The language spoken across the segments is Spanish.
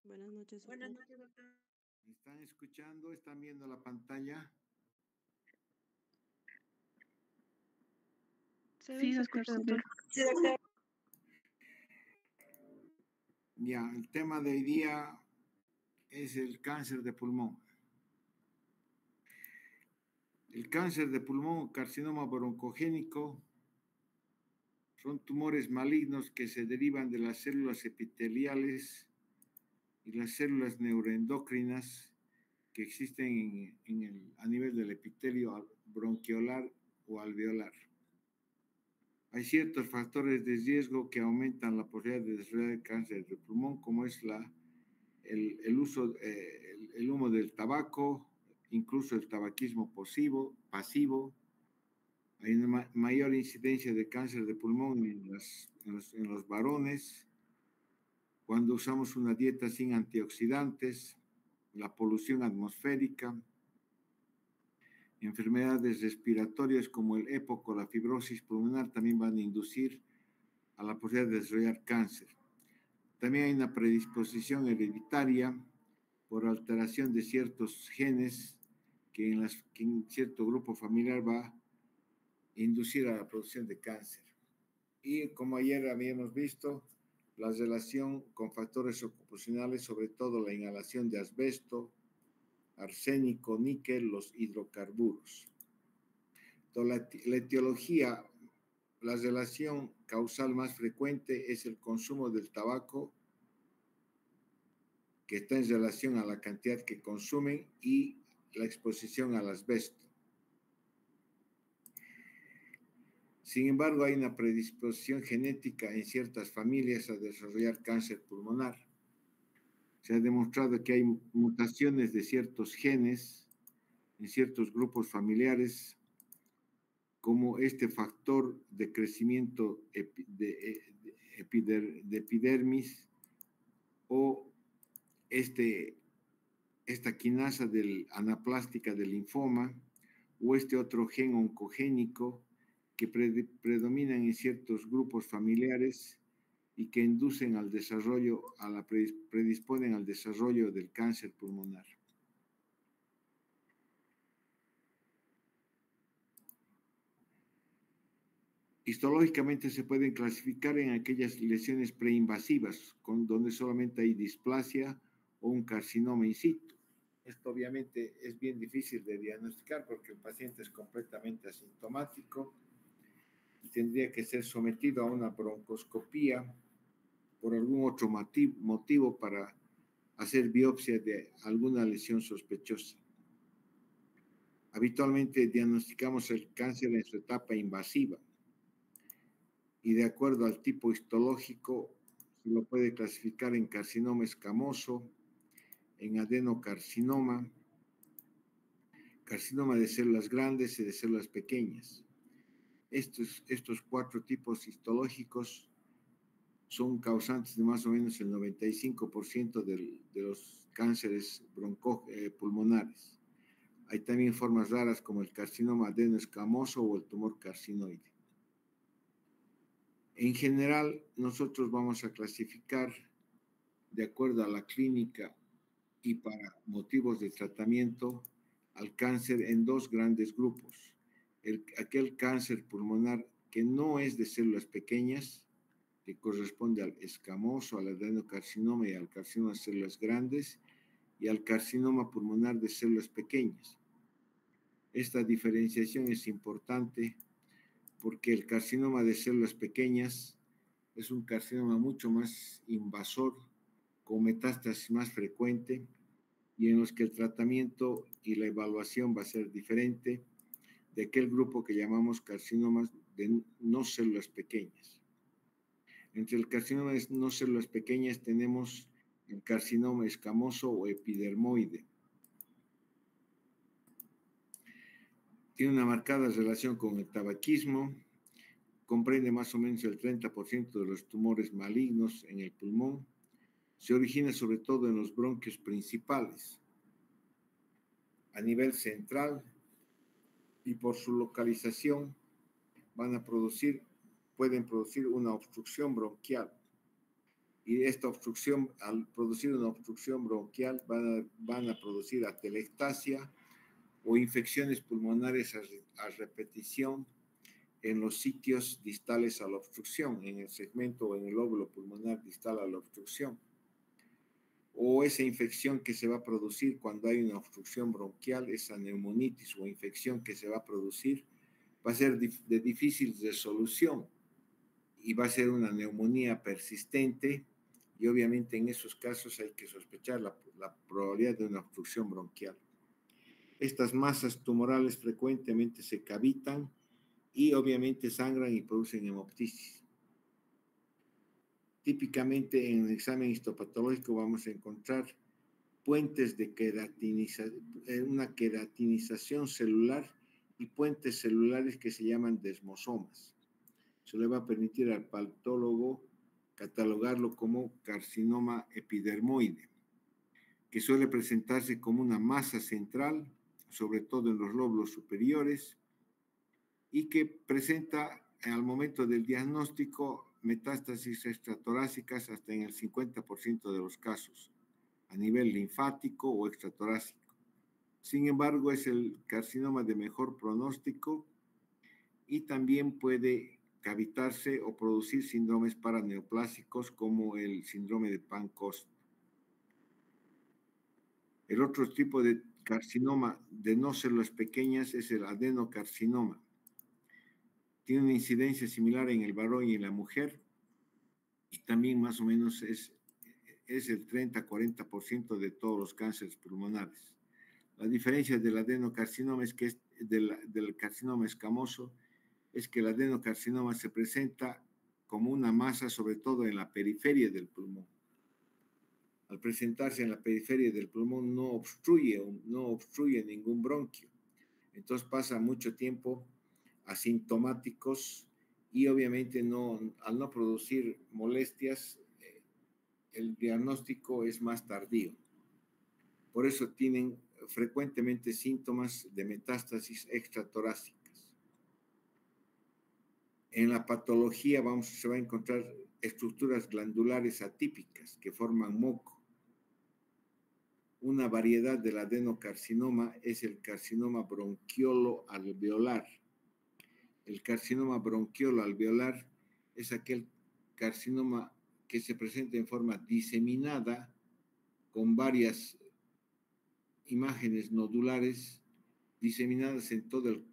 Buenas noches, Buenas doctor. noches, doctor. ¿Me están escuchando? ¿Están viendo la pantalla? Sí, se escucha, doctor. Sí, doctor. Ya, el tema de hoy día es el cáncer de pulmón. El cáncer de pulmón, carcinoma broncogénico, son tumores malignos que se derivan de las células epiteliales y las células neuroendocrinas que existen a nivel del epitelio bronquiolar o alveolar. Hay ciertos factores de riesgo que aumentan la posibilidad de desarrollar cáncer de pulmón, como es el uso, el humo del tabaco, incluso el tabaquismo pasivo. Hay una mayor incidencia de cáncer de pulmón en los varones cuando usamos una dieta sin antioxidantes, la polución atmosférica, enfermedades respiratorias como el EPOC o la fibrosis pulmonar también van a inducir a la posibilidad de desarrollar cáncer. También hay una predisposición hereditaria por alteración de ciertos genes que en cierto grupo familiar va a inducir a la producción de cáncer. Y como ayer habíamos visto, la relación con factores ocupacionales, sobre todo la inhalación de asbesto, arsénico, níquel, los hidrocarburos. Entonces, la etiología, la relación causal más frecuente es el consumo del tabaco, que está en relación a la cantidad que consumen, y la exposición al asbesto. Sin embargo, hay una predisposición genética en ciertas familias a desarrollar cáncer pulmonar. Se ha demostrado que hay mutaciones de ciertos genes en ciertos grupos familiares, como este factor de crecimiento de epidermis o esta quinasa anaplástica del linfoma, o este otro gen oncogénico que predominan en ciertos grupos familiares y que inducen al desarrollo, predisponen al desarrollo del cáncer pulmonar. Histológicamente se pueden clasificar en aquellas lesiones preinvasivas, donde solamente hay displasia o un carcinoma in situ. Esto obviamente es bien difícil de diagnosticar porque el paciente es completamente asintomático y tendría que ser sometido a una broncoscopía por algún otro motivo para hacer biopsia de alguna lesión sospechosa. Habitualmente diagnosticamos el cáncer en su etapa invasiva y de acuerdo al tipo histológico se lo puede clasificar en carcinoma escamoso, en adenocarcinoma, carcinoma de células grandes y de células pequeñas. Estos cuatro tipos histológicos son causantes de más o menos el 95% de los cánceres pulmonares. Hay también formas raras como el carcinoma adenoescamoso o el tumor carcinoide. En general, nosotros vamos a clasificar de acuerdo a la clínica y para motivos de tratamiento al cáncer en dos grandes grupos. Aquel cáncer pulmonar que no es de células pequeñas, que corresponde al escamoso, al adenocarcinoma y al carcinoma de células grandes, y al carcinoma pulmonar de células pequeñas. Esta diferenciación es importante porque el carcinoma de células pequeñas es un carcinoma mucho más invasor, con metástasis más frecuente, y en los que el tratamiento y la evaluación va a ser diferente de aquel grupo que llamamos carcinomas de no células pequeñas. Entre el carcinoma de no células pequeñas tenemos el carcinoma escamoso o epidermoide. Tiene una marcada relación con el tabaquismo, comprende más o menos el 30% de los tumores malignos en el pulmón, se origina sobre todo en los bronquios principales, a nivel central, y por su localización pueden producir una obstrucción bronquial. Y esta obstrucción, al producir una obstrucción bronquial, van a producir atelectasia o infecciones pulmonares a repetición en los sitios distales a la obstrucción, en el segmento o en el lóbulo pulmonar distal a la obstrucción. O esa infección que se va a producir cuando hay una obstrucción bronquial, esa neumonitis o infección que se va a producir, va a ser de difícil resolución y va a ser una neumonía persistente, y obviamente en esos casos hay que sospechar la probabilidad de una obstrucción bronquial. Estas masas tumorales frecuentemente se cavitan y obviamente sangran y producen hemoptisis. Típicamente en el examen histopatológico vamos a encontrar puentes de una queratinización celular y puentes celulares que se llaman desmosomas. Eso le va a permitir al patólogo catalogarlo como carcinoma epidermoide, que suele presentarse como una masa central, sobre todo en los lóbulos superiores, y que presenta al momento del diagnóstico metástasis extratorácicas hasta en el 50% de los casos, a nivel linfático o extratorácico. Sin embargo, es el carcinoma de mejor pronóstico y también puede cavitarse o producir síndromes paraneoplásicos como el síndrome de Pancoast. El otro tipo de carcinoma de no células pequeñas es el adenocarcinoma. Tiene una incidencia similar en el varón y en la mujer, y también más o menos es el 30-40% de todos los cánceres pulmonares. La diferencia del adenocarcinoma es que del carcinoma escamoso es que el adenocarcinoma se presenta como una masa, sobre todo en la periferia del pulmón. Al presentarse en la periferia del pulmón no obstruye ningún bronquio. Entonces pasa mucho tiempo asintomáticos y obviamente al no producir molestias, el diagnóstico es más tardío. Por eso tienen frecuentemente síntomas de metástasis extratorácicas. En la patología se va a encontrar estructuras glandulares atípicas que forman moco. Una variedad del adenocarcinoma es el carcinoma bronquiolo-alveolar. El carcinoma bronquiolo-alveolar es aquel carcinoma que se presenta en forma diseminada con varias imágenes nodulares diseminadas en todo el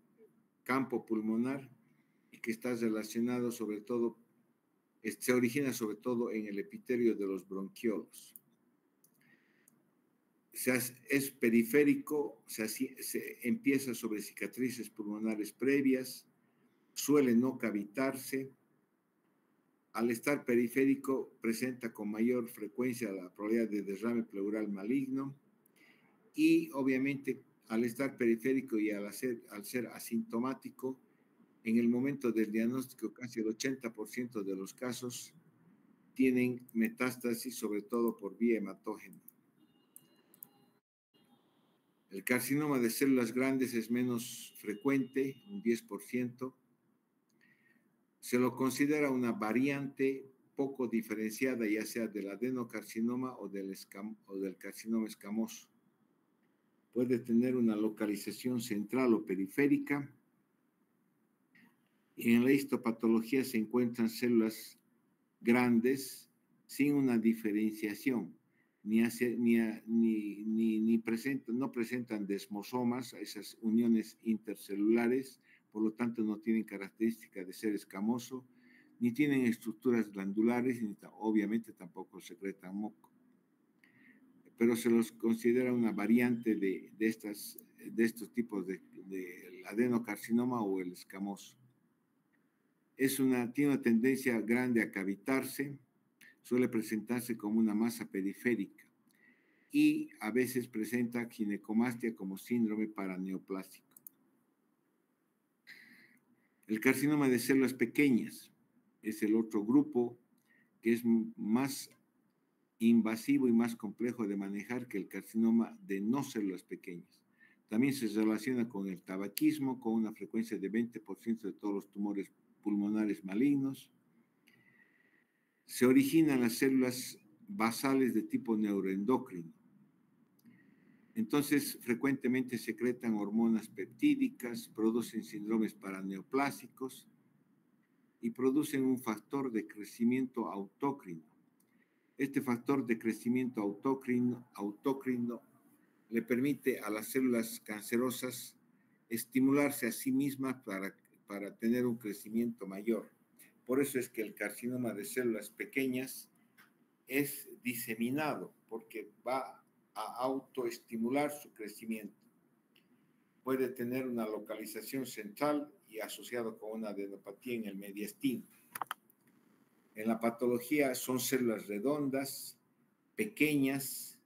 campo pulmonar y que está relacionado sobre todo, se origina sobre todo en el epitelio de los bronquiolos. Es periférico, se empieza sobre cicatrices pulmonares previas, suele no cavitarse. Al estar periférico, presenta con mayor frecuencia la probabilidad de derrame pleural maligno y obviamente al estar periférico y al ser asintomático, en el momento del diagnóstico casi el 80% de los casos tienen metástasis, sobre todo por vía hematógena. El carcinoma de células grandes es menos frecuente, un 10%. Se lo considera una variante poco diferenciada, ya sea del adenocarcinoma o del carcinoma escamoso. Puede tener una localización central o periférica. Y en la histopatología se encuentran células grandes sin una diferenciación, no presentan desmosomas, esas uniones intercelulares, por lo tanto no tienen características de ser escamoso, ni tienen estructuras glandulares, ni obviamente tampoco secretan moco. Pero se los considera una variante de estos tipos del adenocarcinoma o el escamoso. Tiene una tendencia grande a cavitarse, suele presentarse como una masa periférica y a veces presenta ginecomastia como síndrome paraneoplásico. El carcinoma de células pequeñas es el otro grupo que es más invasivo y más complejo de manejar que el carcinoma de no células pequeñas. También se relaciona con el tabaquismo, con una frecuencia de 20% de todos los tumores pulmonares malignos. Se origina en las células basales de tipo neuroendocrino. Entonces, frecuentemente secretan hormonas peptídicas, producen síndromes paraneoplásicos y producen un factor de crecimiento autócrino. Este factor de crecimiento autócrino le permite a las células cancerosas estimularse a sí mismas para tener un crecimiento mayor. Por eso es que el carcinoma de células pequeñas es diseminado, porque va a autoestimular su crecimiento. Puede tener una localización central y asociado con una adenopatía en el mediastino. En la patología son células redondas, pequeñas,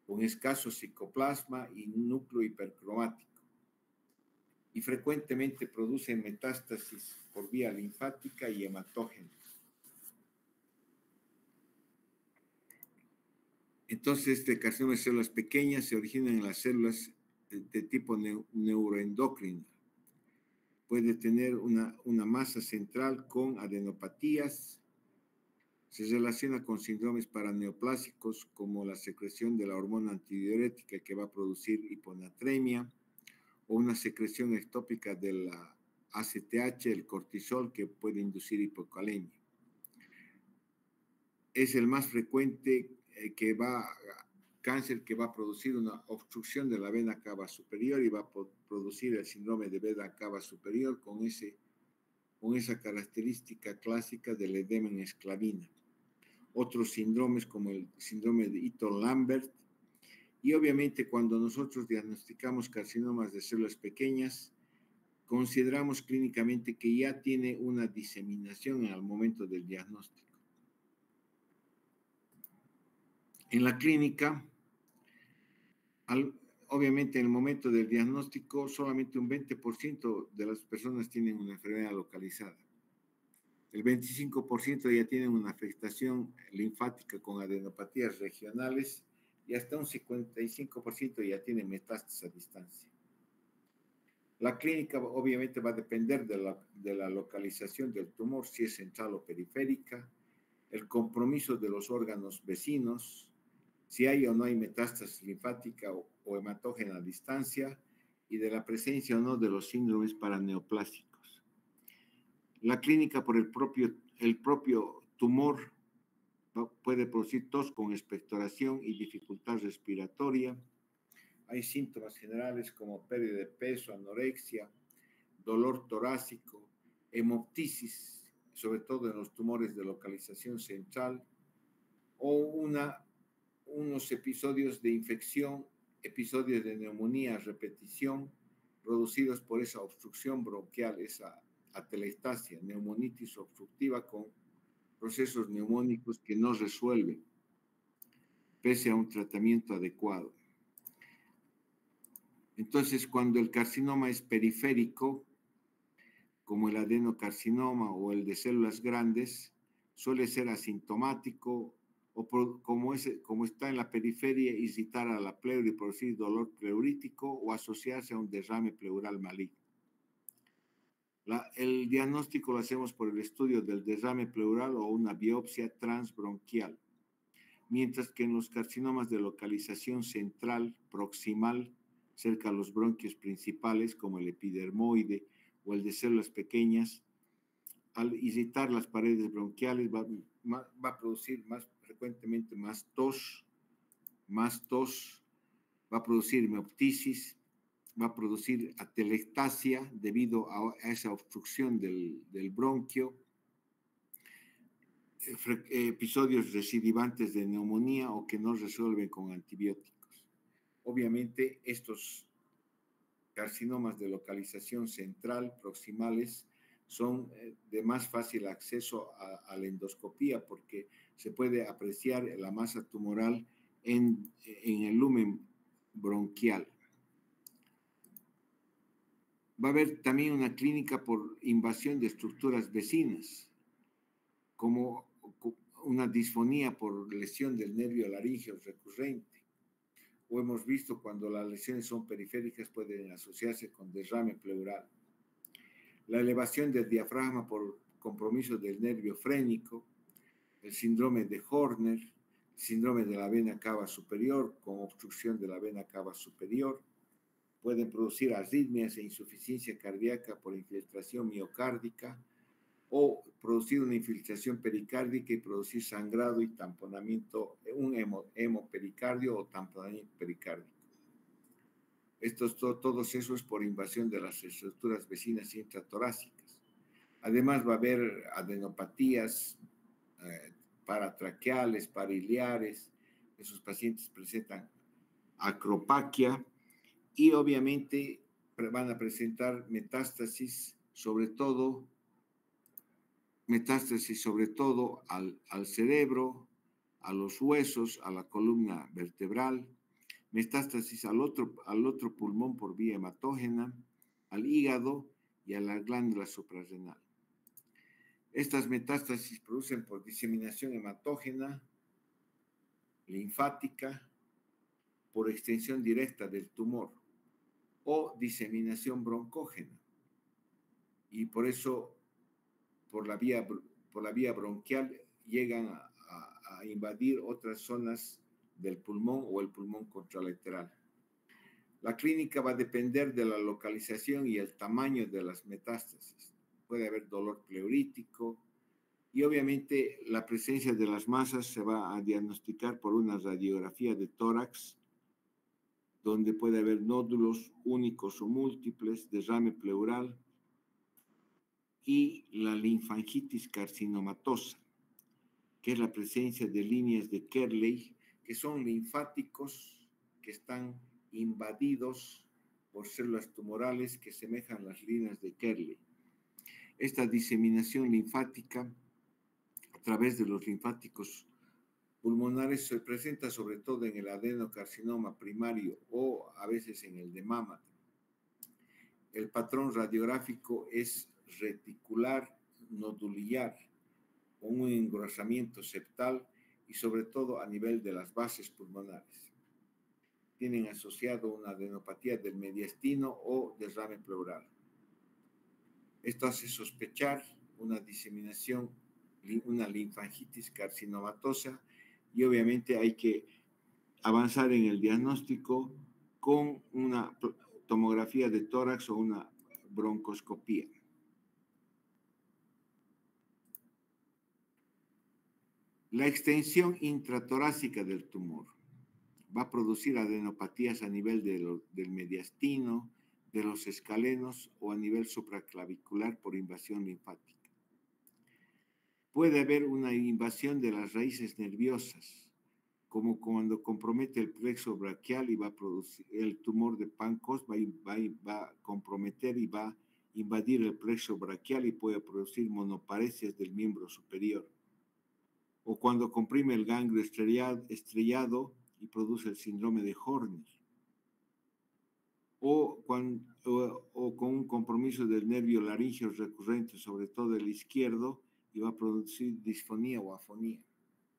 con escaso citoplasma y núcleo hipercromático. Y frecuentemente producen metástasis por vía linfática y hematógena. Entonces, este carcinoma de células pequeñas se origina en las células de tipo neuroendocrino. Puede tener una masa central con adenopatías. Se relaciona con síndromes paraneoplásicos como la secreción de la hormona antidiurética que va a producir hiponatremia o una secreción ectópica de la ACTH, el cortisol, que puede inducir hipocalemia. Es el más frecuente cáncer que va a producir una obstrucción de la vena cava superior y va a producir el síndrome de vena cava superior con esa característica clásica del edema en esclavina. Otros síndromes como el síndrome de Eaton-Lambert. Y obviamente cuando nosotros diagnosticamos carcinomas de células pequeñas, consideramos clínicamente que ya tiene una diseminación al momento del diagnóstico. En la clínica, obviamente en el momento del diagnóstico, solamente un 20% de las personas tienen una enfermedad localizada. El 25% ya tienen una afectación linfática con adenopatías regionales y hasta un 55% ya tienen metástasis a distancia. La clínica obviamente va a depender de la localización del tumor, si es central o periférica, el compromiso de los órganos vecinos, si hay o no hay metástasis linfática o hematógena a distancia y de la presencia o no de los síndromes paraneoplásicos. La clínica por el propio tumor puede producir tos con expectoración y dificultad respiratoria. Hay síntomas generales como pérdida de peso, anorexia, dolor torácico, hemoptisis, sobre todo en los tumores de localización central, o unos episodios de infección, episodios de neumonía a repetición, producidos por esa obstrucción bronquial, esa atelectasia, neumonitis obstructiva con procesos neumónicos que no resuelven, pese a un tratamiento adecuado. Entonces, cuando el carcinoma es periférico, como el adenocarcinoma o el de células grandes, suele ser asintomático o como está en la periferia, irritar a la pleura y producir dolor pleurítico o asociarse a un derrame pleural maligno. El diagnóstico lo hacemos por el estudio del derrame pleural o una biopsia transbronquial, mientras que en los carcinomas de localización central, proximal, cerca a los bronquios principales, como el epidermoide o el de células pequeñas, al irritar las paredes bronquiales va a producir más frecuentemente más tos, va a producir hemoptisis, va a producir atelectasia debido a esa obstrucción del bronquio, episodios recidivantes de neumonía o que no resuelven con antibióticos. Obviamente estos carcinomas de localización central proximales son de más fácil acceso a la endoscopía porque se puede apreciar la masa tumoral en el lumen bronquial. Va a haber también una clínica por invasión de estructuras vecinas, como una disfonía por lesión del nervio laríngeo recurrente. O hemos visto cuando las lesiones son periféricas pueden asociarse con derrame pleural. La elevación del diafragma por compromiso del nervio frénico, el síndrome de Horner, síndrome de la vena cava superior con obstrucción de la vena cava superior. Pueden producir arritmias e insuficiencia cardíaca por infiltración miocárdica o producir una infiltración pericárdica y producir sangrado y tamponamiento, un hemopericardio o tamponamiento pericárdico. Todos esos por invasión de las estructuras vecinas intratorácicas. Además va a haber adenopatías paratraqueales, pariliares. Esos pacientes presentan acropaquia y obviamente van a presentar metástasis, sobre todo al cerebro, a los huesos, a la columna vertebral, metástasis al otro pulmón por vía hematógena, al hígado y a la glándula suprarrenal. Estas metástasis producen por diseminación hematógena, linfática, por extensión directa del tumor o diseminación broncógena. Y por eso, por la vía bronquial, llegan a invadir otras zonas del pulmón o el pulmón contralateral. La clínica va a depender de la localización y el tamaño de las metástasis. Puede haber dolor pleurítico y obviamente la presencia de las masas se va a diagnosticar por una radiografía de tórax, donde puede haber nódulos únicos o múltiples, derrame pleural y la linfangitis carcinomatosa, que es la presencia de líneas de Kerley, que son linfáticos que están invadidos por células tumorales que semejan las líneas de Kerley. Esta diseminación linfática a través de los linfáticos pulmonares se presenta sobre todo en el adenocarcinoma primario o a veces en el de mama. El patrón radiográfico es reticular nodular, con un engrosamiento septal y sobre todo a nivel de las bases pulmonares. Tienen asociado una adenopatía del mediastino o derrame pleural. Esto hace sospechar una diseminación, una linfangitis carcinomatosa y obviamente hay que avanzar en el diagnóstico con una tomografía de tórax o una broncoscopía. La extensión intratorácica del tumor va a producir adenopatías a nivel del mediastino, de los escalenos o a nivel supraclavicular por invasión linfática. Puede haber una invasión de las raíces nerviosas, como cuando compromete el plexo braquial y va a producir el tumor de Pancoast, va a comprometer y va a invadir el plexo braquial y puede producir monoparesias del miembro superior. O cuando comprime el ganglio estrellado y produce el síndrome de Horner. O con un compromiso del nervio laríngeo recurrente, sobre todo el izquierdo, y va a producir disfonía o afonía.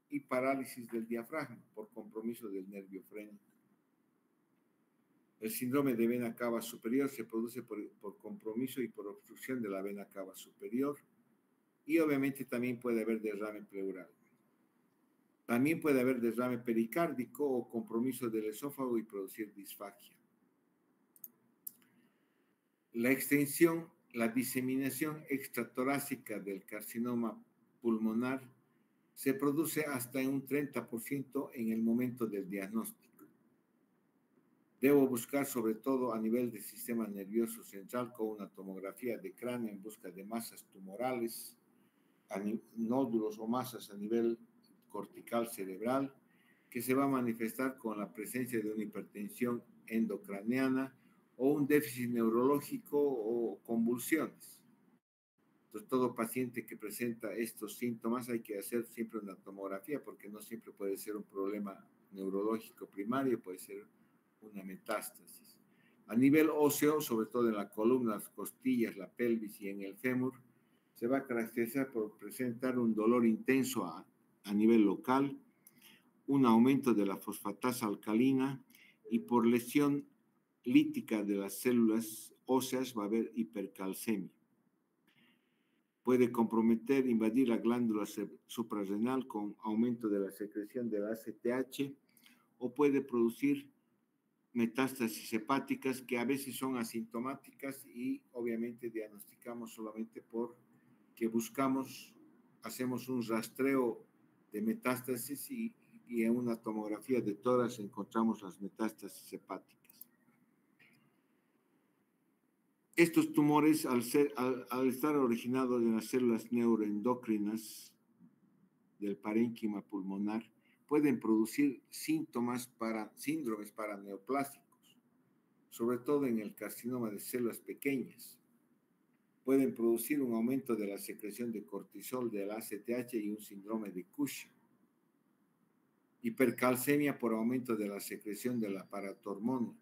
Y parálisis del diafragma por compromiso del nervio frénico. El síndrome de vena cava superior se produce por compromiso y por obstrucción de la vena cava superior. Y obviamente también puede haber derrame pleural. También puede haber derrame pericárdico o compromiso del esófago y producir disfagia. La diseminación extratorácica del carcinoma pulmonar se produce hasta en un 30% en el momento del diagnóstico. Debo buscar sobre todo a nivel del sistema nervioso central con una tomografía de cráneo en busca de masas tumorales, nódulos o masas a nivel cortical cerebral, que se va a manifestar con la presencia de una hipertensión endocraniana o un déficit neurológico o convulsiones. Entonces, todo paciente que presenta estos síntomas hay que hacer siempre una tomografía porque no siempre puede ser un problema neurológico primario, puede ser una metástasis. A nivel óseo, sobre todo en la columna, las costillas, la pelvis y en el fémur, se va a caracterizar por presentar un dolor intenso a nivel local, un aumento de la fosfatasa alcalina y por lesión lítica de las células óseas va a haber hipercalcemia. Puede comprometer, invadir la glándula suprarrenal con aumento de la secreción del ACTH o puede producir metástasis hepáticas que a veces son asintomáticas y obviamente diagnosticamos solamente porque hacemos un rastreo de metástasis y en una tomografía de tórax encontramos las metástasis hepáticas. Estos tumores, al estar originados en las células neuroendocrinas del parénquima pulmonar, pueden producir síndromes paraneoplásicos, sobre todo en el carcinoma de células pequeñas. Pueden producir un aumento de la secreción de cortisol, del ACTH y un síndrome de Cushing. Hipercalcemia por aumento de la secreción de la paratormona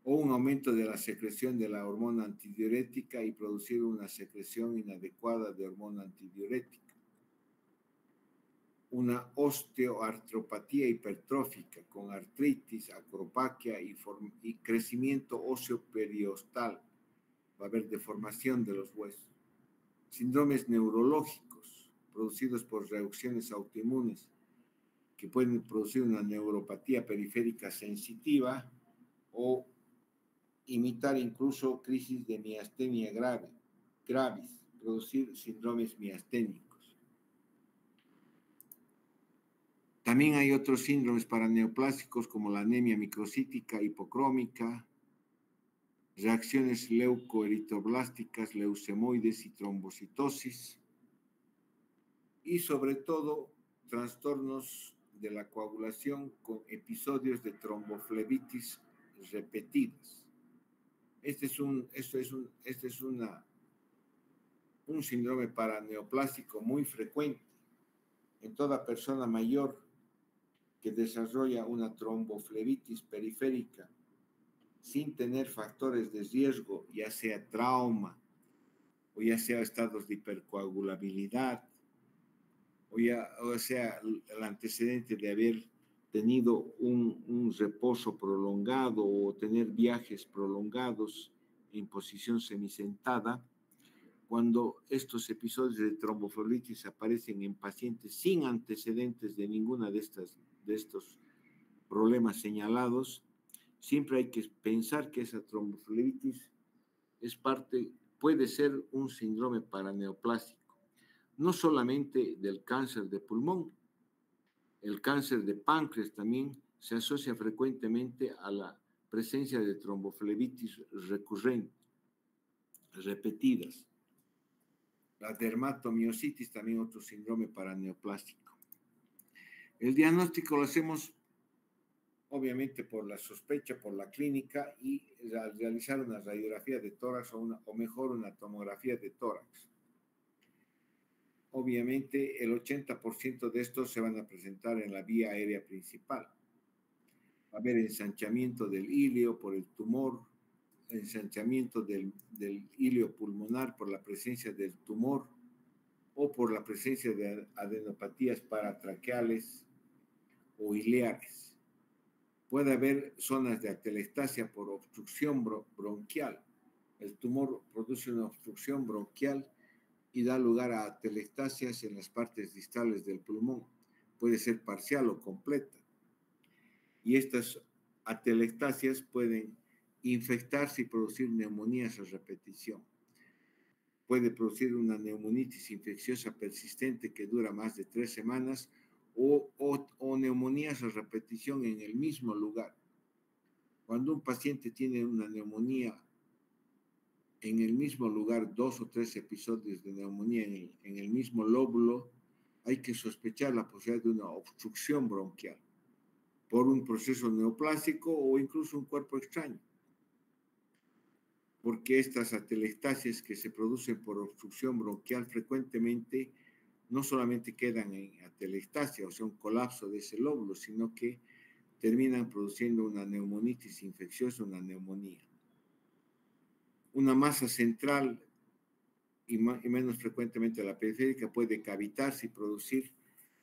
o un aumento de la secreción de la hormona antidiurética y producir una secreción inadecuada de hormona antidiurética. Una osteoartropatía hipertrófica con artritis, acropaquia y crecimiento óseo periostal. Va a haber deformación de los huesos. Síndromes neurológicos producidos por reacciones autoinmunes que pueden producir una neuropatía periférica sensitiva o imitar incluso crisis de miastenia gravis, producir síndromes miasténicos. También hay otros síndromes paraneoplásicos como la anemia microcítica hipocrómica, reacciones leucoeritroblásticas, leucemoides y trombocitosis, y sobre todo trastornos de la coagulación con episodios de tromboflebitis repetidas. Este es un síndrome paraneoplásico muy frecuente en toda persona mayor que desarrolla una tromboflebitis periférica sin tener factores de riesgo, ya sea trauma o ya sea estados de hipercoagulabilidad o sea el antecedente de haber tenido un reposo prolongado o tener viajes prolongados en posición semisentada. Cuando estos episodios de tromboflebitis aparecen en pacientes sin antecedentes de ninguna de estos problemas señalados, siempre hay que pensar que esa tromboflebitis puede ser un síndrome paraneoplásico, no solamente del cáncer de pulmón. El cáncer de páncreas también se asocia frecuentemente a la presencia de tromboflebitis repetidas. La dermatomiositis también otro síndrome paraneoplásico. El diagnóstico lo hacemos obviamente por la sospecha, por la clínica y al realizar una radiografía de tórax o mejor una tomografía de tórax. Obviamente el 80% de estos se van a presentar en la vía aérea principal. Va a haber ensanchamiento del ilio por el tumor, ensanchamiento del ilio pulmonar por la presencia del tumor o por la presencia de adenopatías paratraqueales o ileares. Puede haber zonas de atelectasia por obstrucción bronquial. El tumor produce una obstrucción bronquial y da lugar a atelectasias en las partes distales del pulmón. Puede ser parcial o completa. Y estas atelectasias pueden infectarse y producir neumonías a repetición. Puede producir una neumonitis infecciosa persistente que dura más de 3 semanas o neumonías a repetición en el mismo lugar. Cuando un paciente tiene una neumonía en el mismo lugar, 2 o 3 episodios de neumonía en el mismo lóbulo, hay que sospechar la posibilidad de una obstrucción bronquial por un proceso neoplásico o incluso un cuerpo extraño. Porque estas atelectasias que se producen por obstrucción bronquial frecuentemente no solamente quedan en atelectasia, o sea, un colapso de ese lóbulo, sino que terminan produciendo una neumonitis infecciosa, una neumonía. Una masa central y menos frecuentemente la periférica puede cavitarse y producir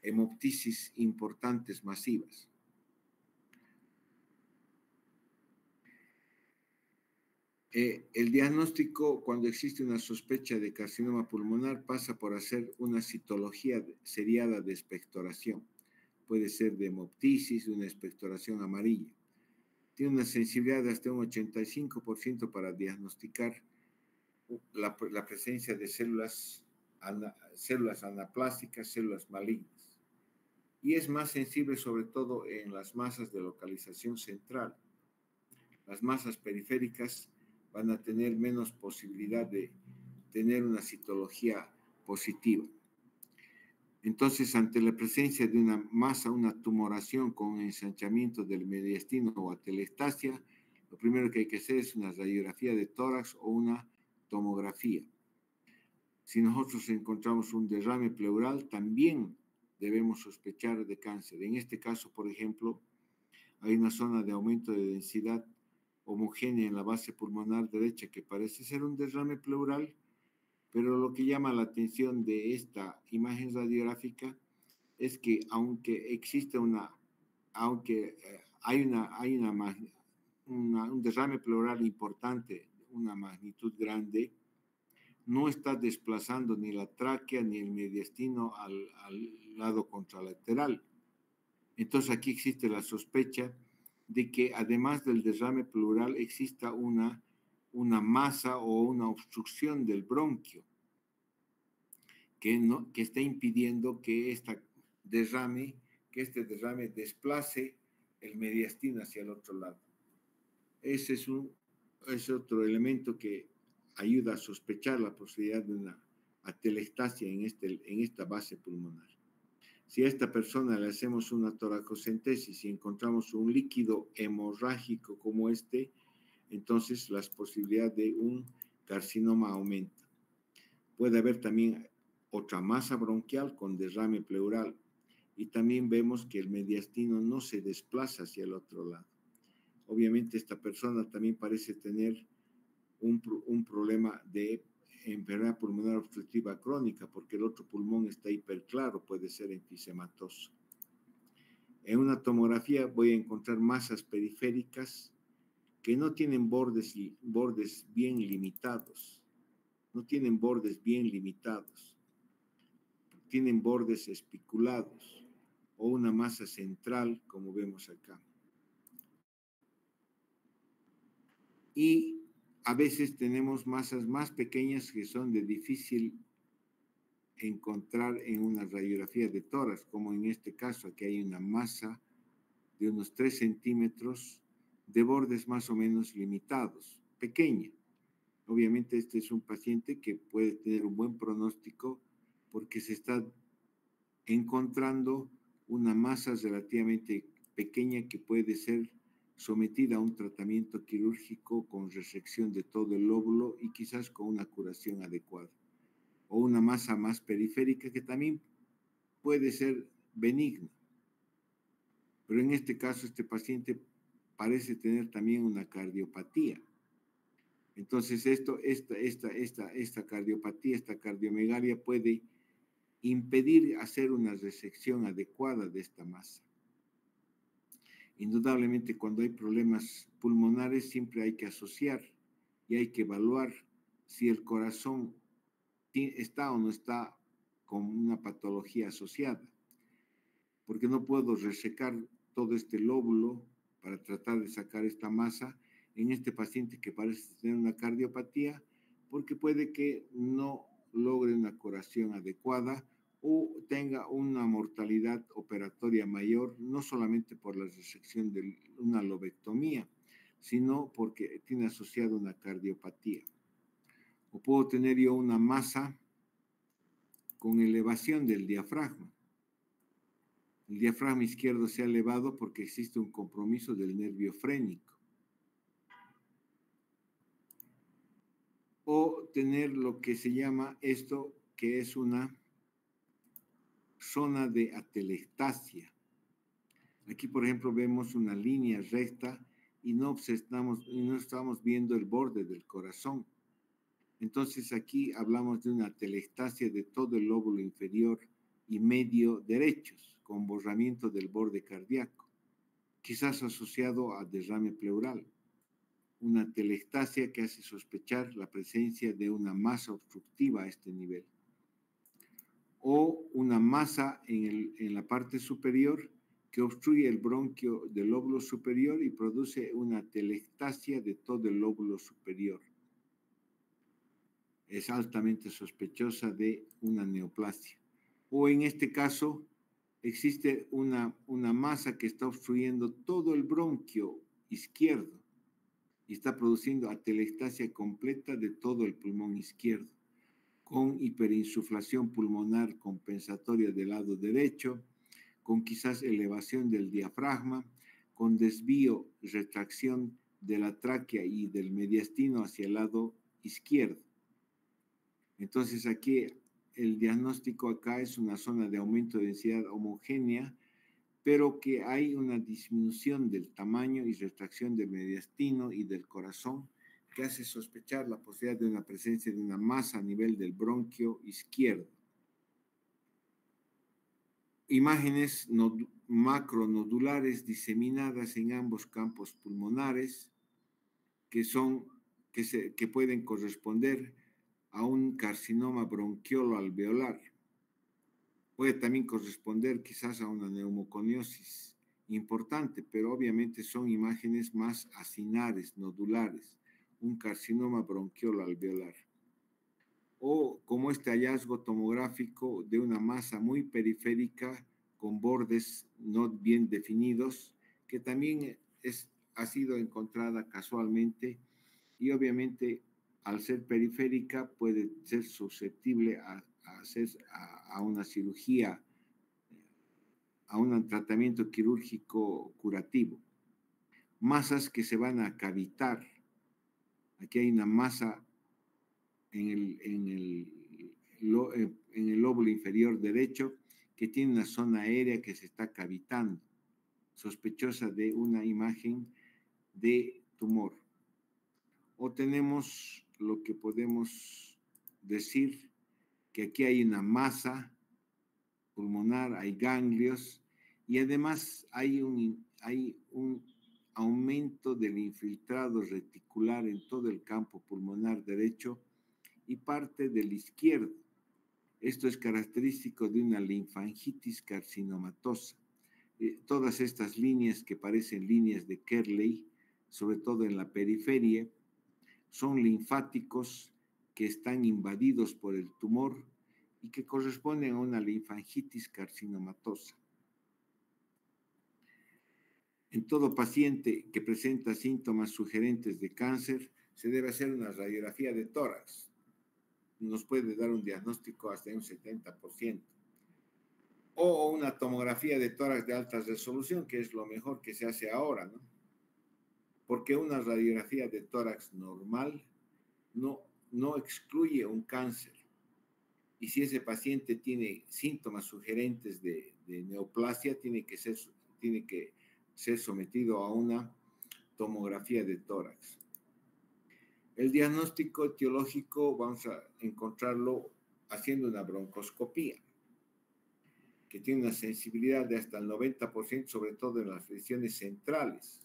hemoptisis importantes masivas. El diagnóstico, cuando existe una sospecha de carcinoma pulmonar, pasa por hacer una citología seriada de expectoración. Puede ser de hemoptisis, una expectoración amarilla. Tiene una sensibilidad de hasta un 85% para diagnosticar la presencia de células anaplásticas, células malignas. Y es más sensible sobre todo en las masas de localización central. Las masas periféricas van a tener menos posibilidad de tener una citología positiva. Entonces, ante la presencia de una masa, una tumoración con ensanchamiento del mediastino o atelectasia, lo primero que hay que hacer es una radiografía de tórax o una tomografía. Si nosotros encontramos un derrame pleural, también debemos sospechar de cáncer. En este caso, por ejemplo, hay una zona de aumento de densidad homogénea en la base pulmonar derecha que parece ser un derrame pleural, pero lo que llama la atención de esta imagen radiográfica es que aunque existe hay un derrame pleural importante, una magnitud grande, no está desplazando ni la tráquea ni el mediastino al lado contralateral. Entonces aquí existe la sospecha de que además del derrame pleural exista una masa o una obstrucción del bronquio que está impidiendo que este derrame desplace el mediastino hacia el otro lado. Ese es otro elemento que ayuda a sospechar la posibilidad de una atelectasia en esta base pulmonar. Si a esta persona le hacemos una toracocentesis y encontramos un líquido hemorrágico como entonces las posibilidades de un carcinoma aumentan. Puede haber también otra masa bronquial con derrame pleural y también vemos que el mediastino no se desplaza hacia el otro lado. Obviamente esta persona también parece tener un problema de enfermedad pulmonar obstructiva crónica porque el otro pulmón está hiperclaro, puede ser enfisematoso. En una tomografía voy a encontrar masas periféricas que no tienen bordes bien limitados, tienen bordes espiculados o una masa central como vemos acá. Y a veces tenemos masas más pequeñas que son de difícil encontrar en una radiografía de tórax, como en este caso, aquí hay una masa de unos 3 centímetros de bordes más o menos limitados, pequeña. Obviamente este es un paciente que puede tener un buen pronóstico porque se está encontrando una masa relativamente pequeña que puede ser sometida a un tratamiento quirúrgico con resección de todo el lóbulo y quizás con una curación adecuada. O una masa más periférica que también puede ser benigna. Pero en este caso, este paciente parece tener también una cardiopatía. Entonces, esta cardiopatía, esta cardiomegalia puede impedir hacer una resección adecuada de esta masa. Indudablemente, cuando hay problemas pulmonares, siempre hay que asociar y hay que evaluar si el corazón está o no está con una patología asociada. Porque no puedo resecar todo este lóbulo para tratar de sacar esta masa en este paciente que parece tener una cardiopatía, porque puede que no logre una curación adecuada o tenga una mortalidad operatoria mayor, no solamente por la resección de una lobectomía, sino porque tiene asociada una cardiopatía. O puedo tener yo una masa con elevación del diafragma. El diafragma izquierdo se ha elevado porque existe un compromiso del nervio frénico. O tener lo que se llama esto, que es una zona de atelectasia. Aquí, por ejemplo, vemos una línea recta y no estamos viendo el borde del corazón. Entonces, aquí hablamos de una atelectasia de todo el lóbulo inferior y medio derechos, con borramiento del borde cardíaco, quizás asociado a derrame pleural. una telestasia que hace sospechar la presencia de una masa obstructiva a este nivel, o una masa en la parte superior que obstruye el bronquio del lóbulo superior y produce una telestasia de todo el lóbulo superior. Es altamente sospechosa de una neoplasia. O en este caso, existe una masa que está obstruyendo todo el bronquio izquierdo y está produciendo atelectasia completa de todo el pulmón izquierdo, con hiperinsuflación pulmonar compensatoria del lado derecho, con quizás elevación del diafragma, con desvío, retracción de la tráquea y del mediastino hacia el lado izquierdo. Entonces aquí el diagnóstico acá es una zona de aumento de densidad homogénea, pero que hay una disminución del tamaño y retracción del mediastino y del corazón que hace sospechar la posibilidad de una presencia de una masa a nivel del bronquio izquierdo. Imágenes macronodulares diseminadas en ambos campos pulmonares que pueden corresponder a un carcinoma bronquiolo alveolar. Puede también corresponder quizás a una neumoconiosis importante, pero obviamente son imágenes más acinares, nodulares, un carcinoma bronquiolo alveolar. O como este hallazgo tomográfico de una masa muy periférica con bordes no bien definidos, que también ha sido encontrada casualmente y obviamente al ser periférica puede ser susceptible a una cirugía, a un tratamiento quirúrgico curativo. Masas que se van a cavitar. Aquí hay una masa en el lóbulo inferior derecho que tiene una zona aérea que se está cavitando, sospechosa de una imagen de tumor. O tenemos lo que podemos decir que aquí hay una masa pulmonar, hay ganglios y además hay un aumento del infiltrado reticular en todo el campo pulmonar derecho y parte del izquierdo. Esto es característico de una linfangitis carcinomatosa. Todas estas líneas que parecen líneas de Kerley, sobre todo en la periferia, son linfáticos que están invadidos por el tumor y que corresponden a una linfangitis carcinomatosa. En todo paciente que presenta síntomas sugerentes de cáncer, se debe hacer una radiografía de tórax. Nos puede dar un diagnóstico hasta un 70%. O una tomografía de tórax de alta resolución, que es lo mejor que se hace ahora, ¿no? Porque una radiografía de tórax normal no excluye un cáncer. Y si ese paciente tiene síntomas sugerentes de neoplasia, tiene que ser sometido a una tomografía de tórax. El diagnóstico etiológico vamos a encontrarlo haciendo una broncoscopía, que tiene una sensibilidad de hasta el 90%, sobre todo en las lesiones centrales.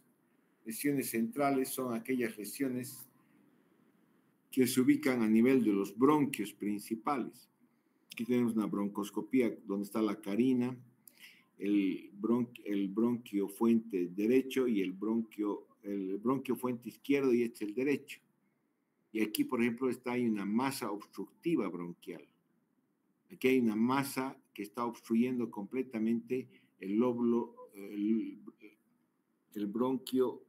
Lesiones centrales son aquellas lesiones que se ubican a nivel de los bronquios principales. Aquí tenemos una broncoscopía donde está la carina, el bronquio fuente derecho y el bronquio fuente izquierdo, y este es el derecho. Y aquí, por ejemplo, hay una masa obstructiva bronquial. Aquí hay una masa que está obstruyendo completamente el lóbulo, el bronquio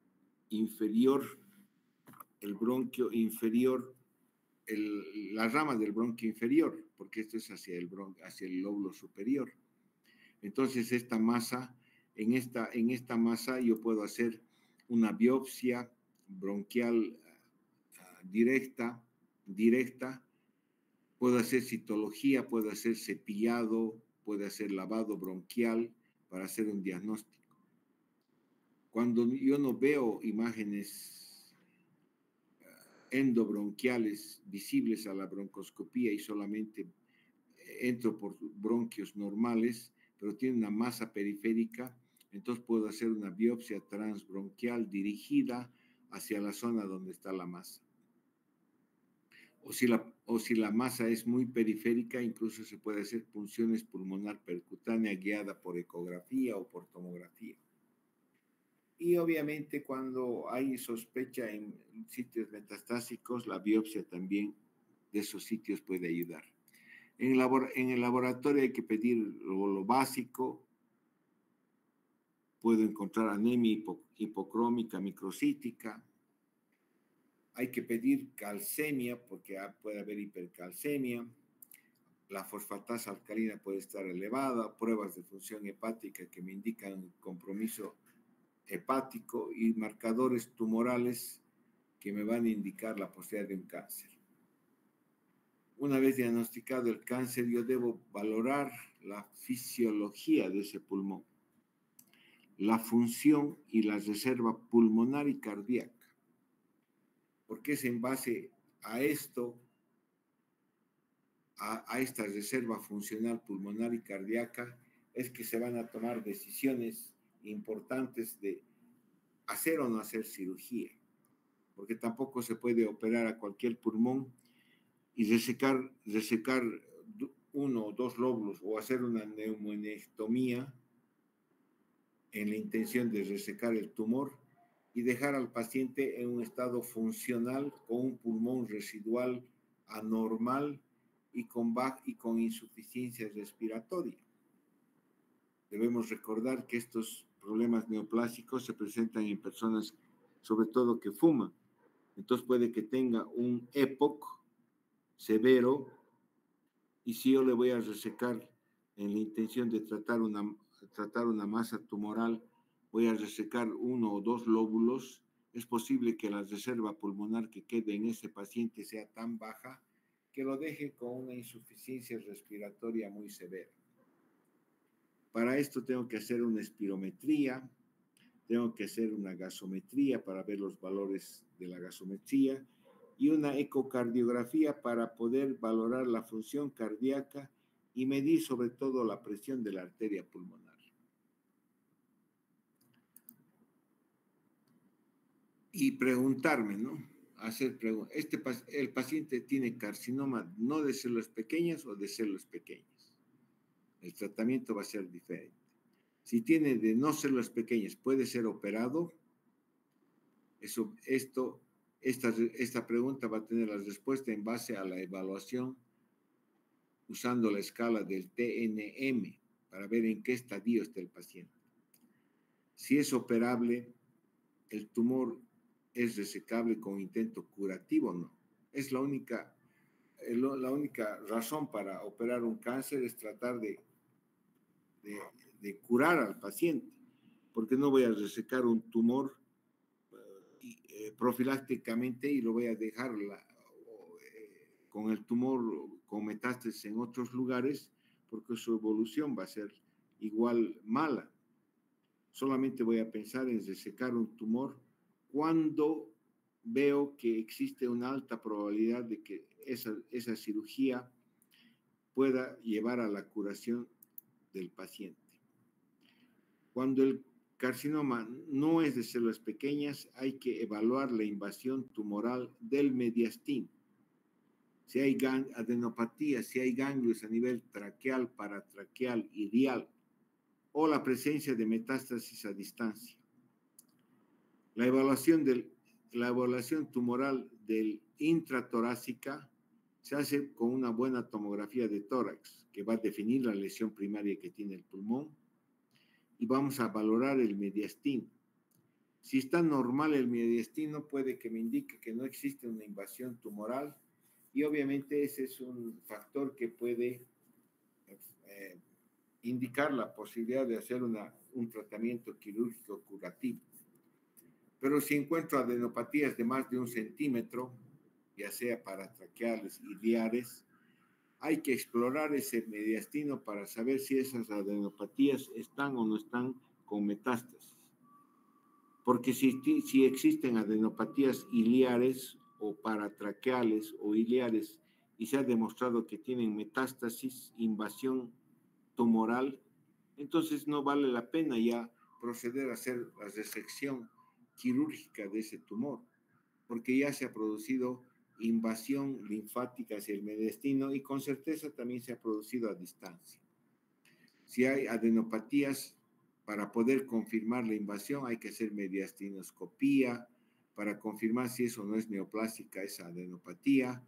inferior, la rama del bronquio inferior, porque esto es hacia el lóbulo superior. Entonces, esta masa, en esta masa yo puedo hacer una biopsia bronquial directa, puedo hacer citología, puedo hacer cepillado, puedo hacer lavado bronquial para hacer un diagnóstico. Cuando yo no veo imágenes endobronquiales visibles a la broncoscopía y solamente entro por bronquios normales, pero tiene una masa periférica, entonces puedo hacer una biopsia transbronquial dirigida hacia la zona donde está la masa. O si la masa es muy periférica, incluso se puede hacer punciones pulmonar percutánea guiada por ecografía o por tomografía. Y obviamente cuando hay sospecha en sitios metastásicos, la biopsia también de esos sitios puede ayudar. En el laboratorio hay que pedir lo básico. Puedo encontrar anemia hipocrómica microcítica. Hay que pedir calcemia porque puede haber hipercalcemia. La fosfatasa alcalina puede estar elevada. Pruebas de función hepática que me indican compromiso hepático y marcadores tumorales que me van a indicar la posibilidad de un cáncer. Una vez diagnosticado el cáncer, yo debo valorar la fisiología de ese pulmón, la función y la reserva pulmonar y cardíaca, porque es en base a esto, a esta reserva funcional pulmonar y cardíaca, es que se van a tomar decisiones importantes de hacer o no hacer cirugía, porque tampoco se puede operar a cualquier pulmón y resecar uno o dos lóbulos o hacer una neumonectomía en la intención de resecar el tumor y dejar al paciente en un estado funcional con un pulmón residual anormal y con insuficiencia respiratoria. Debemos recordar que estos problemas neoplásicos se presentan en personas, sobre todo que fuman. Entonces puede que tenga un EPOC severo, y si yo le voy a resecar en la intención de tratar una masa tumoral, voy a resecar uno o dos lóbulos, es posible que la reserva pulmonar que quede en ese paciente sea tan baja que lo deje con una insuficiencia respiratoria muy severa. Para esto tengo que hacer una espirometría, tengo que hacer una gasometría para ver los valores de la gasometría y una ecocardiografía para poder valorar la función cardíaca y medir sobre todo la presión de la arteria pulmonar. Y preguntarme, ¿no? Hacer preguntas. El paciente tiene carcinoma no de células pequeñas o de células pequeñas. El tratamiento va a ser diferente. Si tiene de no células pequeñas, puede ser operado. Esta pregunta va a tener la respuesta en base a la evaluación usando la escala del TNM para ver en qué estadio está el paciente. Si es operable, el tumor es resecable con intento curativo o no. Es la única razón para operar un cáncer es tratar de curar al paciente, porque no voy a resecar un tumor profilácticamente y lo voy a dejar con el tumor con metástasis en otros lugares, porque su evolución va a ser igual mala. Solamente voy a pensar en resecar un tumor cuando veo que existe una alta probabilidad de que esa cirugía pueda llevar a la curación del paciente. Cuando el carcinoma no es de células pequeñas, hay que evaluar la invasión tumoral del mediastino. Si hay adenopatía, si hay ganglios a nivel traqueal, paratraqueal, ilial, o la presencia de metástasis a distancia. La evaluación tumoral del intratorácica se hace con una buena tomografía de tórax, que va a definir la lesión primaria que tiene el pulmón, y vamos a valorar el mediastino. Si está normal el mediastino, puede que me indique que no existe una invasión tumoral, y obviamente ese es un factor que puede indicar la posibilidad de hacer un tratamiento quirúrgico curativo. Pero si encuentro adenopatías de más de 1 centímetro, ya sea paratraqueales, iliares, hay que explorar ese mediastino para saber si esas adenopatías están o no están con metástasis. Porque si existen adenopatías iliares o paratraqueales o iliares y se ha demostrado que tienen metástasis, invasión tumoral, entonces no vale la pena ya proceder a hacer la resección quirúrgica de ese tumor, porque ya se ha producido invasión linfática hacia el mediastino y con certeza también se ha producido a distancia. Si hay adenopatías, para poder confirmar la invasión hay que hacer mediastinoscopía para confirmar si eso no es neoplásica, esa adenopatía,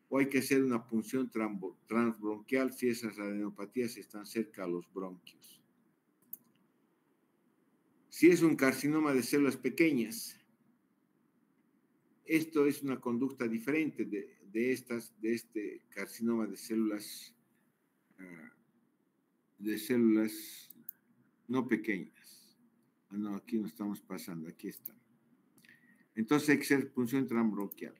o hay que hacer una punción transbronquial si esas adenopatías están cerca a los bronquios. Si es un carcinoma de células pequeñas, esto es una conducta diferente de este carcinoma de células no pequeñas. Ah, no, aquí no estamos pasando, aquí está. Entonces hay que hacer punción transbronquial.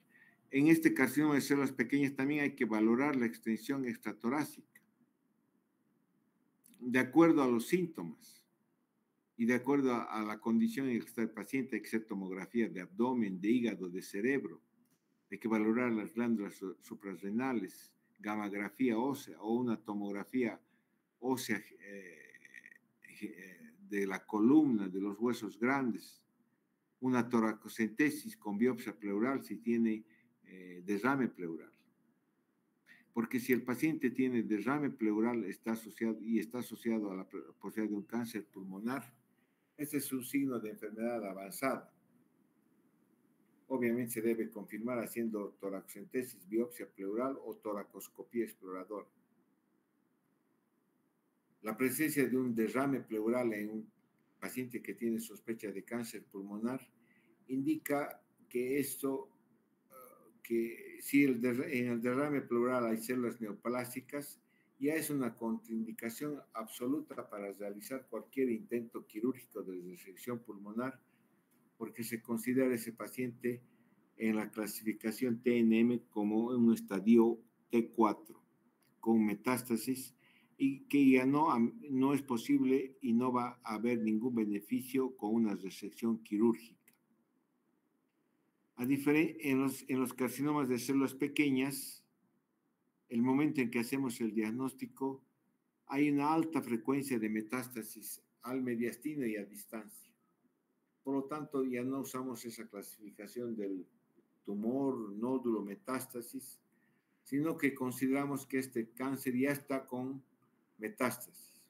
En este carcinoma de células pequeñas también hay que valorar la extensión extratorácica, de acuerdo a los síntomas y de acuerdo a la condición en que está el paciente. Hay que hacer tomografía de abdomen, de hígado, de cerebro. Hay que valorar las glándulas suprarrenales, gamografía ósea o una tomografía ósea de la columna, de los huesos grandes, una toracocentesis con biopsia pleural si tiene derrame pleural. Porque si el paciente tiene derrame pleural está asociado a la posibilidad de un cáncer pulmonar, ese es un signo de enfermedad avanzada. Obviamente se debe confirmar haciendo toracocentesis, biopsia pleural o toracoscopía exploradora. La presencia de un derrame pleural en un paciente que tiene sospecha de cáncer pulmonar indica que si en el derrame pleural hay células neoplásicas, ya es una contraindicación absoluta para realizar cualquier intento quirúrgico de resección pulmonar, porque se considera ese paciente en la clasificación TNM como un estadio T4 con metástasis y que ya no es posible y no va a haber ningún beneficio con una resección quirúrgica. En los carcinomas de células pequeñas, el momento en que hacemos el diagnóstico, hay una alta frecuencia de metástasis al mediastino y a distancia. Por lo tanto, ya no usamos esa clasificación del tumor, nódulo, metástasis, sino que consideramos que este cáncer ya está con metástasis.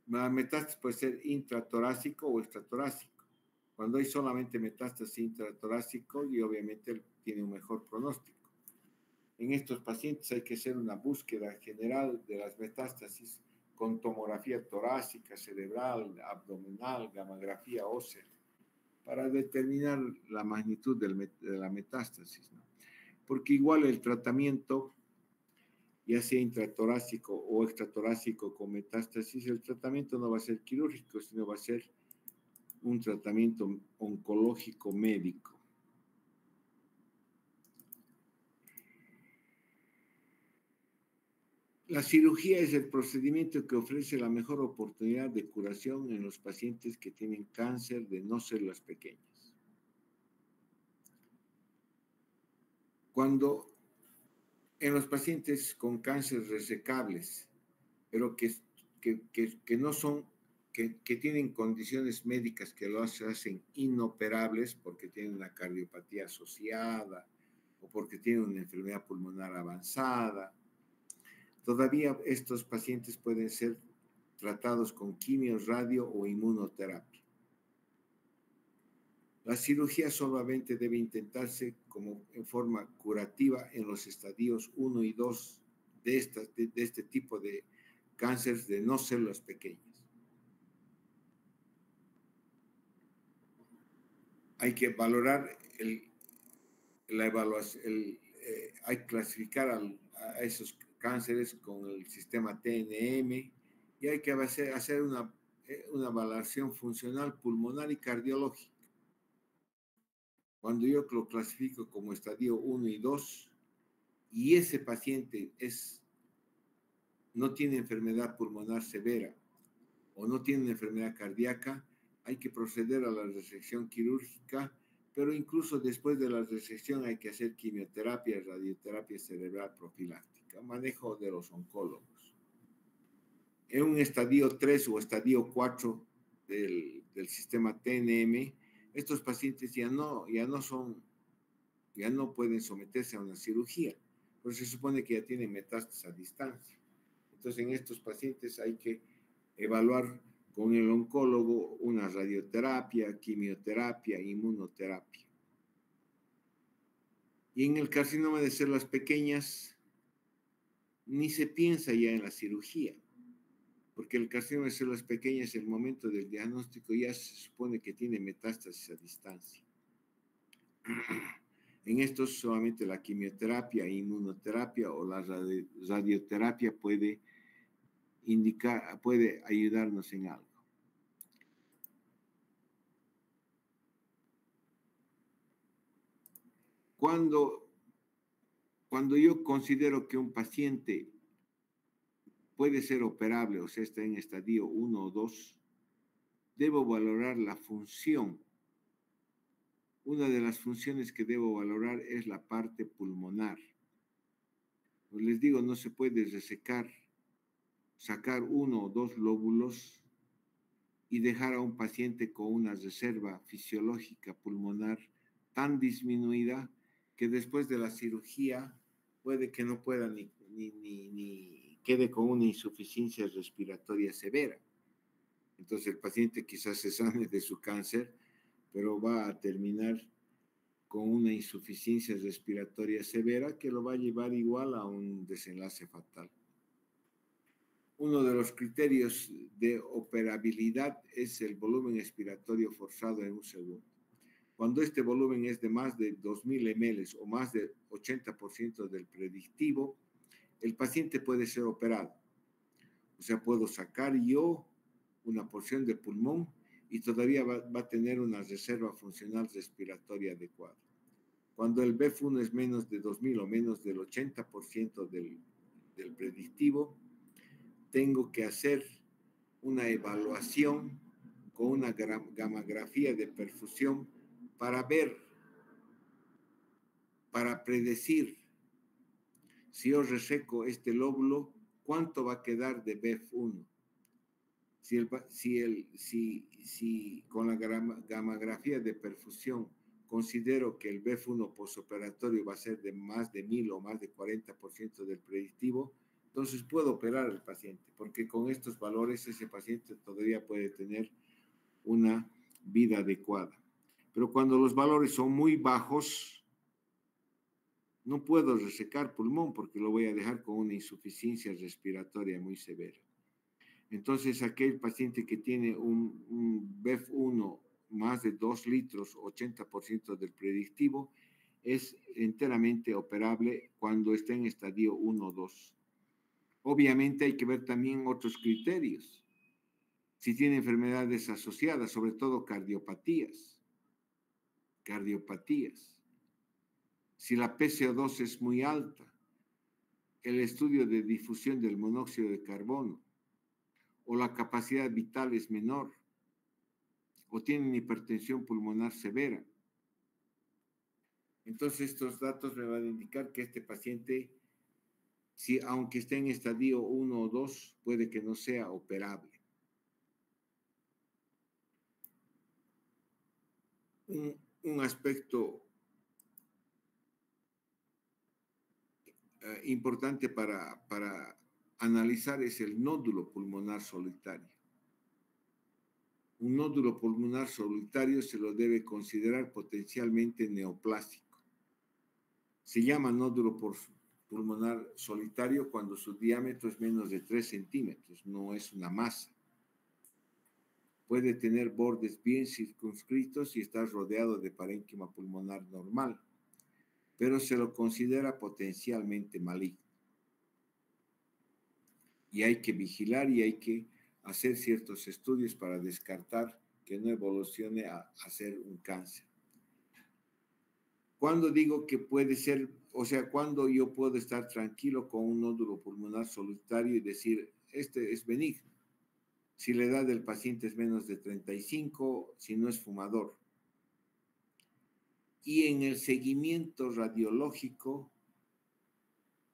La metástasis puede ser intratorácico o extratorácico. Cuando hay solamente metástasis intratorácico, y obviamente tiene un mejor pronóstico. En estos pacientes hay que hacer una búsqueda general de las metástasis con tomografía torácica, cerebral, abdominal, gamografía ósea, para determinar la magnitud de la metástasis, ¿no? Porque igual el tratamiento, ya sea intratorácico o extratorácico con metástasis, el tratamiento no va a ser quirúrgico, sino va a ser un tratamiento oncológico médico. La cirugía es el procedimiento que ofrece la mejor oportunidad de curación en los pacientes que tienen cáncer de no células pequeñas. Cuando en los pacientes con cáncer resecables, pero que no son, que tienen condiciones médicas que los hacen inoperables porque tienen una cardiopatía asociada o porque tienen una enfermedad pulmonar avanzada, todavía estos pacientes pueden ser tratados con quimio, radio o inmunoterapia. La cirugía solamente debe intentarse en forma curativa en los estadios 1 y 2 de este tipo de cánceres de no células pequeñas. Hay que valorar la evaluación, hay que clasificar a esos cánceres con el sistema TNM y hay que hacer una evaluación funcional pulmonar y cardiológica. Cuando yo lo clasifico como estadio 1 y 2 y ese paciente no tiene enfermedad pulmonar severa o no tiene una enfermedad cardíaca, hay que proceder a la resección quirúrgica, pero incluso después de la resección hay que hacer quimioterapia, radioterapia cerebral profiláctica, manejo de los oncólogos. En un estadio 3 o estadio 4 del sistema TNM, estos pacientes ya no pueden someterse a una cirugía, porque se supone que ya tienen metástasis a distancia. Entonces, en estos pacientes hay que evaluar con el oncólogo una radioterapia, quimioterapia, inmunoterapia. Y en el carcinoma de células pequeñas, ni se piensa ya en la cirugía, porque el carcinoma de células pequeñas, el momento del diagnóstico, ya se supone que tiene metástasis a distancia. En estos solamente la quimioterapia, inmunoterapia o la radioterapia puede ayudarnos en algo. Cuando yo considero que un paciente puede ser operable, o sea, está en estadio 1 o 2, debo valorar la función. Una de las funciones que debo valorar es la parte pulmonar. Pues les digo, no se puede sacar 1 o 2 lóbulos y dejar a un paciente con una reserva fisiológica pulmonar tan disminuida que después de la cirugía puede que no pueda ni quede con una insuficiencia respiratoria severa. Entonces el paciente quizás se sane de su cáncer, pero va a terminar con una insuficiencia respiratoria severa que lo va a llevar igual a un desenlace fatal. Uno de los criterios de operabilidad es el volumen expiratorio forzado en un segundo. Cuando este volumen es de más de 2.000 ml o más del 80% del predictivo, el paciente puede ser operado. O sea, puedo sacar yo una porción de pulmón y todavía va a tener una reserva funcional respiratoria adecuada. Cuando el BEF1 es menos de 2.000 o menos del 80% del predictivo, tengo que hacer una evaluación con una gamografía de perfusión para predecir si yo reseco este lóbulo, cuánto va a quedar de BEF1. Si con la gamografía de perfusión considero que el BEF1 postoperatorio va a ser de más de 1.000 o más de 40% del predictivo, entonces puedo operar al paciente, porque con estos valores ese paciente todavía puede tener una vida adecuada. Pero cuando los valores son muy bajos, no puedo resecar pulmón porque lo voy a dejar con una insuficiencia respiratoria muy severa. Entonces, aquel paciente que tiene un BEF1 más de 2 litros, 80% del predictivo, es enteramente operable cuando está en estadio 1 o 2. Obviamente hay que ver también otros criterios. Si tiene enfermedades asociadas, sobre todo cardiopatías. Si la PCO2 es muy alta, el estudio de difusión del monóxido de carbono, o la capacidad vital es menor, o tienen hipertensión pulmonar severa. Entonces estos datos me van a indicar que este paciente, aunque esté en estadio 1 o 2, puede que no sea operable. Un aspecto importante para analizar es el nódulo pulmonar solitario. Un nódulo pulmonar solitario se lo debe considerar potencialmente neoplásico. Se llama nódulo pulmonar solitario cuando su diámetro es menos de 3 centímetros, no es una masa. Puede tener bordes bien circunscritos y estar rodeado de parénquima pulmonar normal, pero se lo considera potencialmente maligno. Y hay que vigilar y hay que hacer ciertos estudios para descartar que no evolucione a ser un cáncer. ¿Cuándo digo que puede ser, o sea, cuándo yo puedo estar tranquilo con un nódulo pulmonar solitario y decir, este es benigno? Si la edad del paciente es menos de 35, si no es fumador. Y en el seguimiento radiológico,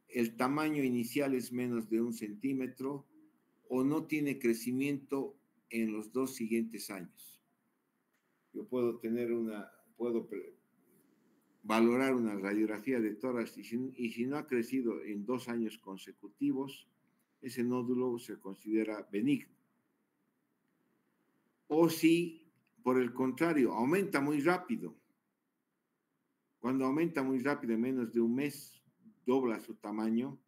el tamaño inicial es menos de 1 centímetro o no tiene crecimiento en los 2 siguientes años. Yo puedo valorar una radiografía de tórax y si no ha crecido en 2 años consecutivos, ese nódulo se considera benigno. O si, por el contrario, aumenta muy rápido. Cuando aumenta muy rápido, en menos de un mes, dobla su tamaño,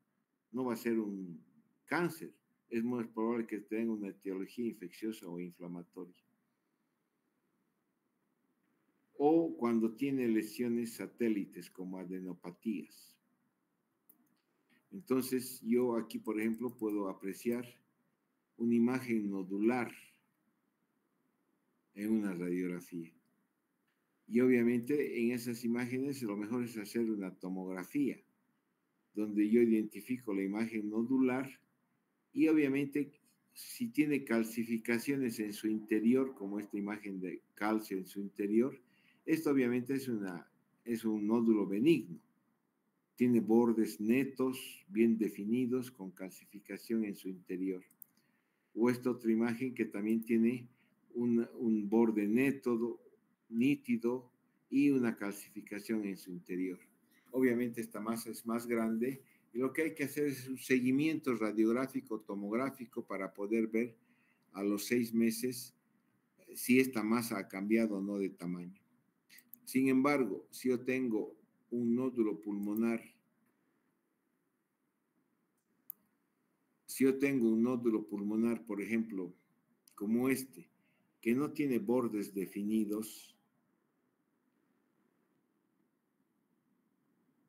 no va a ser un cáncer. Es muy probable que tenga una etiología infecciosa o inflamatoria. O cuando tiene lesiones satélites como adenopatías. Entonces, yo aquí, por ejemplo, puedo apreciar una imagen nodular en una radiografía. Y obviamente en esas imágenes lo mejor es hacer una tomografía, donde yo identifico la imagen nodular y obviamente si tiene calcificaciones en su interior, como esta imagen de calcio en su interior, esto obviamente es un nódulo benigno. Tiene bordes netos, bien definidos, con calcificación en su interior. O esta otra imagen que también tiene un borde neto, nítido y una calcificación en su interior. Obviamente esta masa es más grande y lo que hay que hacer es un seguimiento radiográfico, tomográfico para poder ver a los 6 meses si esta masa ha cambiado o no de tamaño. Sin embargo, si yo tengo un nódulo pulmonar, por ejemplo, como este, que no tiene bordes definidos,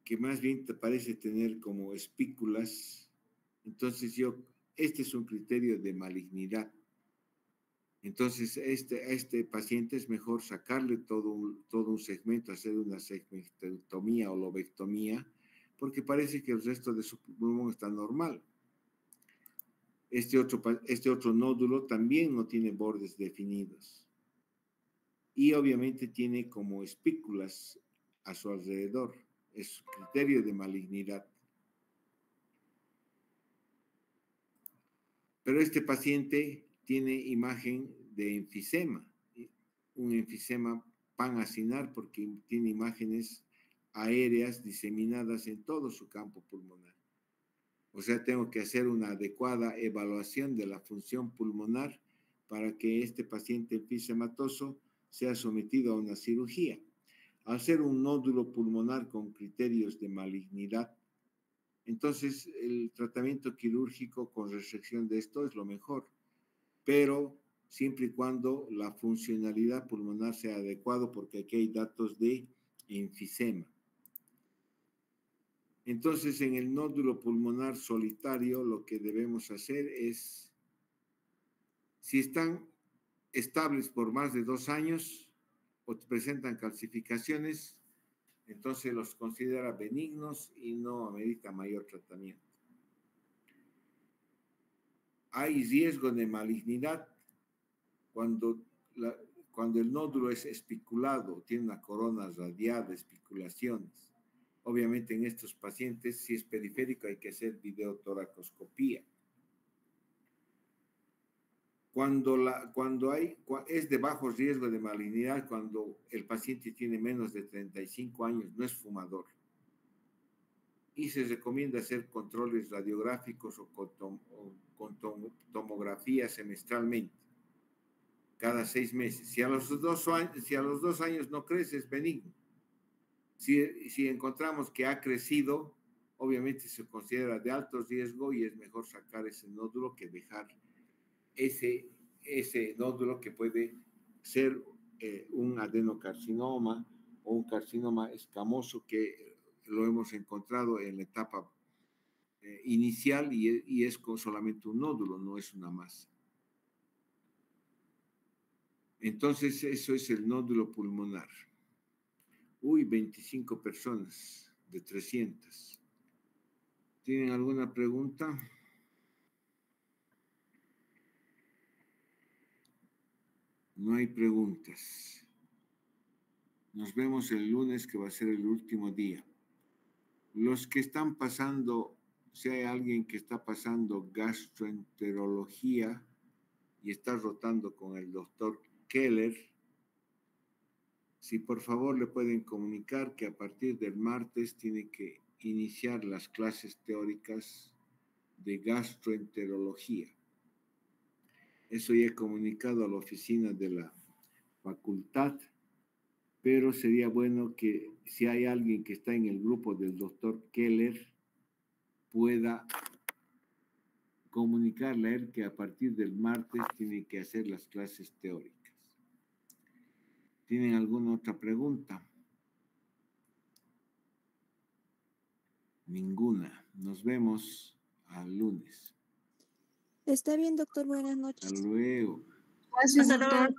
que más bien te parece tener como espículas, entonces este es un criterio de malignidad. Entonces, a este paciente es mejor sacarle todo un segmento, hacer una segmentotomía o lobectomía, porque parece que el resto de su pulmón está normal. Este otro nódulo también no tiene bordes definidos. Y obviamente tiene como espículas a su alrededor. Es criterio de malignidad. Pero este paciente tiene imagen de enfisema, un enfisema panacinar porque tiene imágenes aéreas diseminadas en todo su campo pulmonar. O sea, tengo que hacer una adecuada evaluación de la función pulmonar para que este paciente enfisematoso sea sometido a una cirugía. Al ser un nódulo pulmonar con criterios de malignidad, entonces el tratamiento quirúrgico con resección de esto es lo mejor, pero siempre y cuando la funcionalidad pulmonar sea adecuada, porque aquí hay datos de enfisema. Entonces, en el nódulo pulmonar solitario, lo que debemos hacer es, si están estables por más de 2 años o presentan calcificaciones, entonces los considera benignos y no amerita mayor tratamiento. Hay riesgo de malignidad cuando el nódulo es espiculado, tiene una corona radiada, espiculaciones. Obviamente en estos pacientes, si es periférico, hay que hacer videotoracoscopía. Es de bajo riesgo de malignidad cuando el paciente tiene menos de 35 años, no es fumador. Y se recomienda hacer controles radiográficos o con tomografía semestralmente, cada 6 meses. Si a los 2 años no crece, es benigno. Si encontramos que ha crecido, obviamente se considera de alto riesgo y es mejor sacar ese nódulo que dejar ese nódulo que puede ser un adenocarcinoma o un carcinoma escamoso que lo hemos encontrado en la etapa inicial y es solamente un nódulo, no es una masa. Entonces, eso es el nódulo pulmonar. 25 personas de 300. ¿Tienen alguna pregunta? No hay preguntas. Nos vemos el lunes, que va a ser el último día. Los que están pasando, si hay alguien que está pasando gastroenterología y está rotando con el doctor Keller, Si por favor le pueden comunicar que a partir del martes tiene que iniciar las clases teóricas de gastroenterología. Eso ya he comunicado a la oficina de la facultad, pero sería bueno que si hay alguien que está en el grupo del doctor Keller, pueda comunicarle a él que a partir del martes tiene que hacer las clases teóricas. ¿Tienen alguna otra pregunta? Ninguna. Nos vemos al lunes. Está bien, doctor. Buenas noches. Hasta luego. Gracias, doctor.